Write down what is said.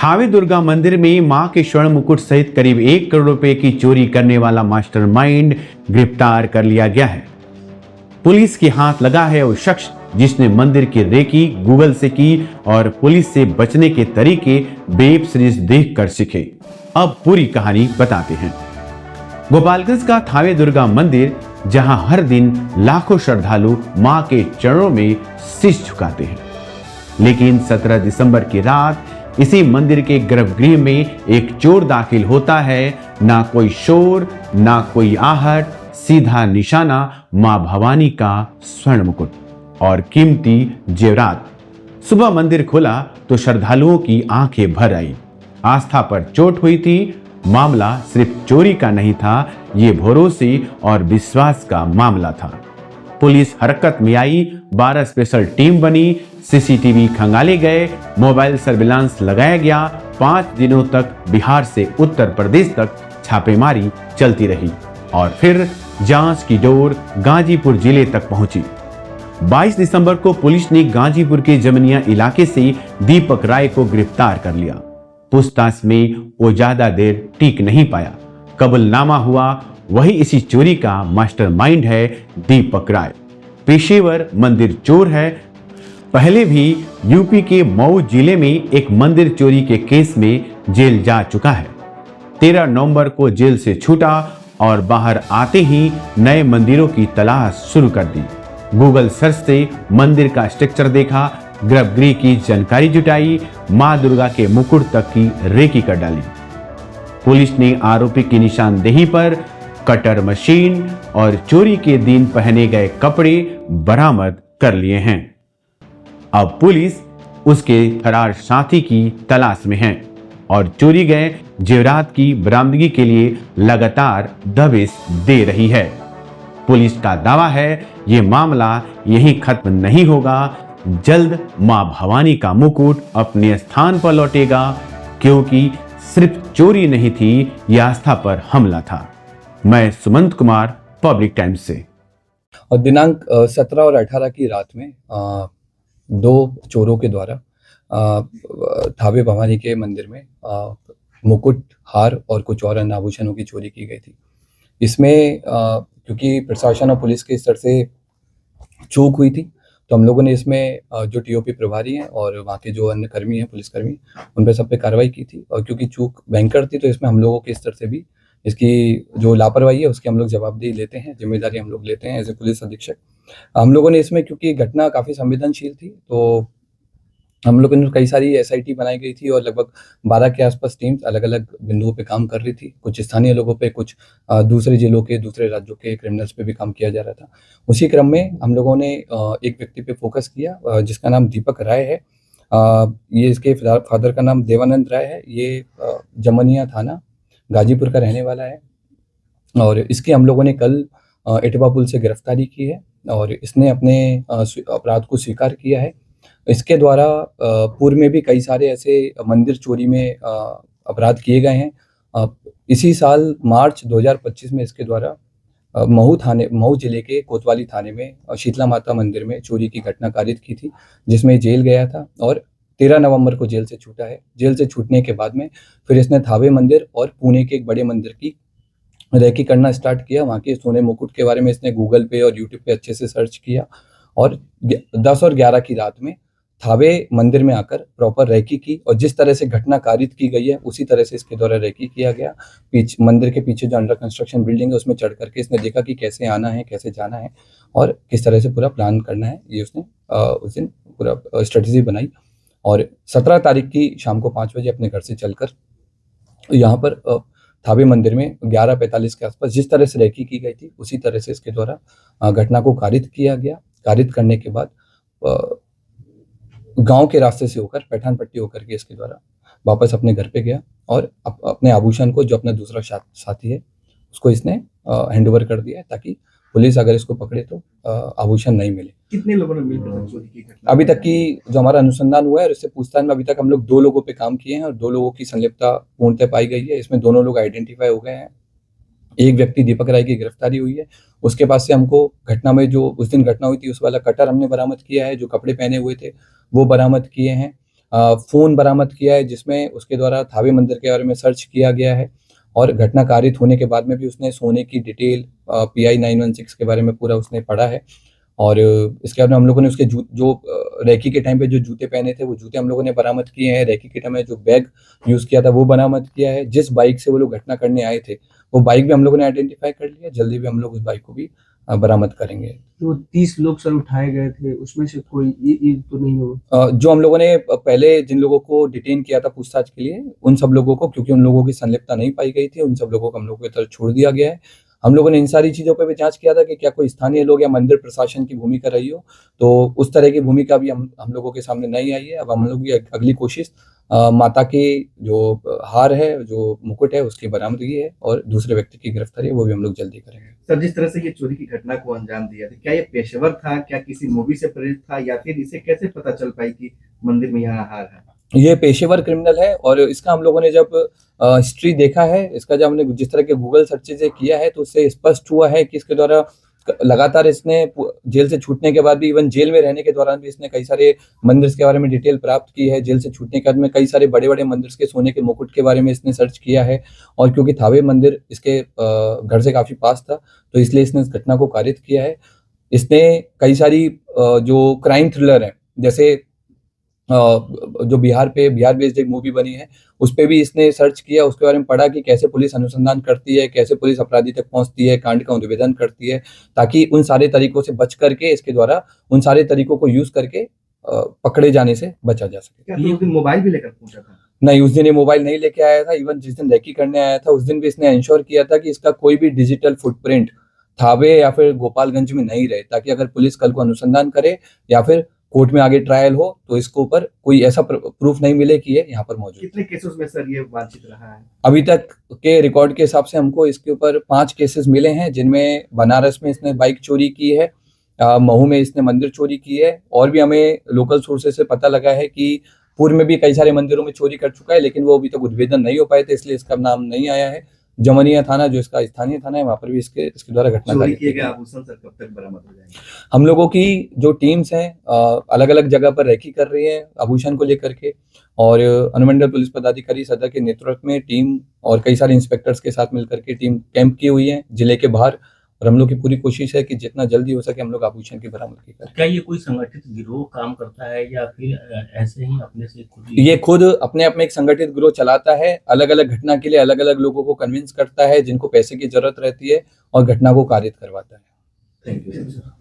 थावे दुर्गा मंदिर में मां के स्वर्ण मुकुट सहित करीब 1 करोड़ रुपए की चोरी करने वाला मास्टरमाइंड गिरफ्तार कर लिया गया है। पुलिस के हाथ लगा है वो शख्स जिसने मंदिर की रेकी गूगल से की और पुलिस से बचने के तरीके वेब सीरीज देखकर सीखे। अब पूरी कहानी बताते हैं। गोपालगंज का थावे दुर्गा मंदिर, जहां हर दिन लाखों श्रद्धालु मां के चरणों में शीश झुकाते हैं, लेकिन 17 दिसंबर की रात इसी मंदिर के गर्भगृह में एक चोर दाखिल होता है। ना कोई शोर, ना कोई आहट, सीधा निशाना मां भवानी का स्वर्ण मुकुट और कीमती जेवरात। सुबह मंदिर खुला तो श्रद्धालुओं की आंखें भर आई। आस्था पर चोट हुई थी। मामला सिर्फ चोरी का नहीं था, ये भरोसे और विश्वास का मामला था। पुलिस हरकत में आई, 12 स्पेशल टीम बनी, सीसीटीवी खंगाले गए, मोबाइल सर्विलांस लगाया गया। 5 दिनों तक बिहार से उत्तर प्रदेश तक छापेमारी चलती रही और फिर जांच की डोर गाजीपुर जिले तक पहुंची। 22 दिसंबर को पुलिस ने गाजीपुर के जमनिया इलाके से दीपक राय को गिरफ्तार कर लिया। पूछताछ में वो ज्यादा देर टिक नहीं पाया। कबूलनामा हुआ, वही इसी चोरी का मास्टरमाइंड है दीपक राय। पेशेवर मंदिर चोर है। पहले भी यूपी के मऊ जिले में एक मंदिर चोरी के केस में जेल जा चुका है। 13 नवंबर को जेल से छूटा और बाहर आते ही नए मंदिरों की तलाश शुरू कर दी। गूगल सर्च से मंदिर का स्ट्रक्चर देखा, गर्भगृह की जानकारी जुटाई, मां दुर्गा के मुकुट तक की रेकी कर डाली। पुलिस ने आरोपी की निशानदेही पर कटर मशीन और चोरी के दिन पहने गए कपड़े बरामद कर लिए हैं। अब पुलिस उसके फरार साथी की तलाश में है और चोरी गए जेवरात की बरामदगी के लिए लगातार दबिश दे रही है। पुलिस का दावा है ये मामला यहीं खत्म नहीं होगा। जल्द मां भवानी का मुकुट अपने स्थान पर लौटेगा, क्योंकि सिर्फ चोरी नहीं थी, यह आस्था पर हमला था। मैं सुमंत कुमार, पब्लिक टाइम्स से। और दिनांक 17 और 18 की रात में 2 चोरों के द्वारा थावे भवानी के मंदिर में मुकुट, हार और कुछ और अन्य आभूषणों की चोरी की गई थी। इसमें क्योंकि प्रशासन और पुलिस के स्तर से चूक हुई थी, तो हम लोगों ने इसमें जो टीओपी प्रभारी हैं और वहाँ के जो अन्य कर्मी हैं, पुलिसकर्मी, उन पर सब पे कार्रवाई की थी। और क्योंकि चूक भयंकर थी, तो इसमें हम लोगों के स्तर से भी इसकी जो लापरवाही है उसकी हम लोग जवाबदेही लेते हैं, जिम्मेदारी हम लोग लेते हैं एज ए पुलिस अधीक्षक। हम लोगों ने इसमें, क्योंकि घटना काफ़ी संवेदनशील थी, तो हम लोगों ने कई सारी एसआईटी बनाई गई थी और लगभग 12 के आसपास टीम्स अलग अलग बिंदुओं पे काम कर रही थी। कुछ स्थानीय लोगों पे, कुछ दूसरे जिलों के, दूसरे राज्यों के क्रिमिनल्स पे भी काम किया जा रहा था। उसी क्रम में हम लोगों ने एक व्यक्ति पे फोकस किया जिसका नाम दीपक राय है। ये इसके फादर का नाम देवानंद राय है। ये जमनिया थाना गाजीपुर का रहने वाला है और इसकी हम लोगों ने कल एटवा पुल से गिरफ्तारी की है और इसने अपने अपराध को स्वीकार किया है। इसके द्वारा पूर्व में भी कई सारे ऐसे मंदिर चोरी में अपराध किए गए हैं। इसी साल मार्च 2025 में इसके द्वारा मऊ जिले के कोतवाली थाने में शीतला माता मंदिर में चोरी की घटना कारित की थी, जिसमें जेल गया था और 13 नवंबर को जेल से छूटा है। जेल से छूटने के बाद में फिर इसने थावे मंदिर और पुणे के एक बड़े मंदिर की रेकी करना स्टार्ट किया। वहाँ के सोने मुकुट के बारे में इसने गूगल पे और यूट्यूब पे अच्छे से सर्च किया और 10 और 11 की रात में थावे मंदिर में आकर प्रॉपर रेकी की और जिस तरह से घटना कारित की गई है उसी तरह से इसके द्वारा रेकी किया गया। मंदिर के पीछे जो अंडर कंस्ट्रक्शन बिल्डिंग है उसमें चढ़ करके इसने देखा कि कैसे आना है, कैसे जाना है और किस तरह से पूरा प्लान करना है। ये उसने उस दिन पूरा स्ट्रेटेजी बनाई और 17 तारीख की शाम को 5 बजे अपने घर से चलकर यहाँ पर थावे मंदिर में 11:45 के आसपास जिस तरह से रेकी की गई थी उसी तरह से इसके द्वारा घटना को कारित किया गया। कारित करने के बाद गांव के रास्ते से होकर पैठान पट्टी होकर के इसके द्वारा वापस अपने घर पे गया और अपने आभूषण को, जो अपना दूसरा साथी है, उसको इसने हैंड ओवर कर दिया है ताकि पुलिस अगर इसको पकड़े तो आभूषण नहीं मिले। कितने लोगों ने मिलकर चोरी की घटना? अभी तक की जो हमारा अनुसंधान हुआ है और इससे पूछताछ में अभी तक हम लोग 2 लोगों पे काम किए हैं और 2 लोगों की संलिप्तता पूर्णतः पाई गई है। इसमें दोनों लोग आइडेंटिफाई हो गए हैं। एक व्यक्ति दीपक राय की गिरफ्तारी हुई है। उसके पास से हमको घटना में जो उस दिन घटना हुई थी उस वाला कटर हमने बरामद किया है, जो कपड़े पहने हुए थे वो बरामद किए हैं फ़ोन बरामद किया है जिसमें उसके द्वारा थावे मंदिर के बारे में सर्च किया गया है और घटना कारित होने के बाद में भी उसने सोने की डिटेल PI 916 के बारे में पूरा उसने पढ़ा है और इसके बाद में हम लोगों ने उसके रेकी के टाइम पे जो जूते पहने थे वो जूते हम लोगों ने बरामद किए हैं। रेकी के टाइम में जो बैग यूज़ किया था वो बरामद किया है। जिस बाइक से वो लोग घटना करने आए थे वो बाइक भी हम लोगों ने आइडेंटिफाई कर लिया। जल्दी भी हम लोग उस बाइक को भी बरामद करेंगे। जो 30 लोग सर उठाए गए थे उसमें से कोई ये तो नहीं हो? जो हम लोगों ने पहले जिन लोगों को डिटेन किया था पूछताछ के लिए उन सब लोगों को, क्योंकि उन लोगों की संलिप्तता नहीं पाई गई थी, उन सब लोगों को हम लोगों की तरफ छोड़ दिया गया है। हम लोगों ने इन सारी चीज़ों पे भी जांच किया था कि क्या कोई स्थानीय लोग या मंदिर प्रशासन की भूमिका रही हो, तो उस तरह की भूमिका भी हम लोगों के सामने नहीं आई है। अब हम लोग की अगली कोशिश माता की जो हार है, जो मुकुट है, उसकी बरामदगी है और दूसरे व्यक्ति की गिरफ्तारी है वो भी हम लोग जल्दी करेंगे। सर, जिस तरह से ये चोरी की घटना को अंजाम दिया था, क्या ये पेशेवर था, क्या किसी मूवी से प्रेरित था, या फिर इसे कैसे पता चल पाई कि मंदिर में यहाँ हार है? ये पेशेवर क्रिमिनल है और इसका हम लोगों ने जब हिस्ट्री देखा है, इसका जब हमने जिस तरह के गूगल सर्चेज किया है तो उससे स्पष्ट हुआ है कि इसके द्वारा लगातार इसने जेल से छूटने के बाद भी, इवन जेल में रहने के दौरान भी इसने कई सारे मंदिर के बारे में डिटेल प्राप्त की है। जेल से छूटने के बाद में कई सारे बड़े बड़े मंदिर के सोने के मुकुट के बारे में इसने सर्च किया है और क्योंकि थावे मंदिर इसके घर से काफी पास था तो इसलिए इसने इस घटना को कारित किया है। इसने कई सारी जो क्राइम थ्रिलर है, जैसे जो बिहार बेस्ड एक मूवी बनी है उस पे भी इसने सर्च किया, उसके बारे में पढ़ा कि कैसे पुलिस अनुसंधान करती है, कैसे पुलिस अपराधी तक पहुंचती है, कांड का निवेदन करती है, ताकि उन सारे तरीकों से बच करके इसके द्वारा उन सारे तरीकों को यूज करके पकड़े जाने से बचा जा सके। क्या उस दिन मोबाइल भी लेकर पहुंचा था? नहीं, उस दिन ये मोबाइल नहीं लेके आया था। इवन जिस दिन रेकी करने आया था उस दिन भी इसने इंश्योर किया था कि इसका कोई भी डिजिटल फुटप्रिंट थावे या फिर गोपालगंज में नहीं रहे, ताकि अगर पुलिस कल को अनुसंधान करे या फिर कोर्ट में आगे ट्रायल हो तो इसके ऊपर कोई ऐसा प्रूफ नहीं मिले कि ये यहाँ पर मौजूद। कितने केसेस में सर ये वांछित रहा है? अभी तक के रिकॉर्ड के हिसाब से हमको इसके ऊपर 5 केसेस मिले हैं, जिनमें बनारस में इसने बाइक चोरी की है, महू में इसने मंदिर चोरी की है और भी हमें लोकल सोर्सेज से पता लगा है कि पूर्व में भी कई सारे मंदिरों में चोरी कर चुका है, लेकिन वो अभी तक उद्भेदन नहीं हो पाए थे, इसलिए इसका नाम नहीं आया है। जमनिया थाना जो इसका स्थानीय थाना है वहां पर भी इसके द्वारा घटना चोरी किए गए आभूषण सर कब तक बरामद हो जाएंगे? हम लोगों की जो टीम्स हैं अलग अलग जगह पर रेकी कर रही है आभूषण को लेकर के और अनुमंडल पुलिस पदाधिकारी सदर के नेतृत्व में टीम और कई सारे इंस्पेक्टर्स के साथ मिलकर के टीम कैंप की हुई है जिले के बाहर और हम लोग की पूरी कोशिश है कि जितना जल्दी हो सके हम लोग आभूषण की बरामदगी करें। क्या ये कोई संगठित गिरोह काम करता है या फिर ऐसे ही अपने से खुद ये खुद अपने आप में एक संगठित गिरोह चलाता है, अलग अलग घटना के लिए अलग अलग लोगों को कन्विंस करता है जिनको पैसे की जरूरत रहती है और घटना को कारित करवाता है। Thank you sir.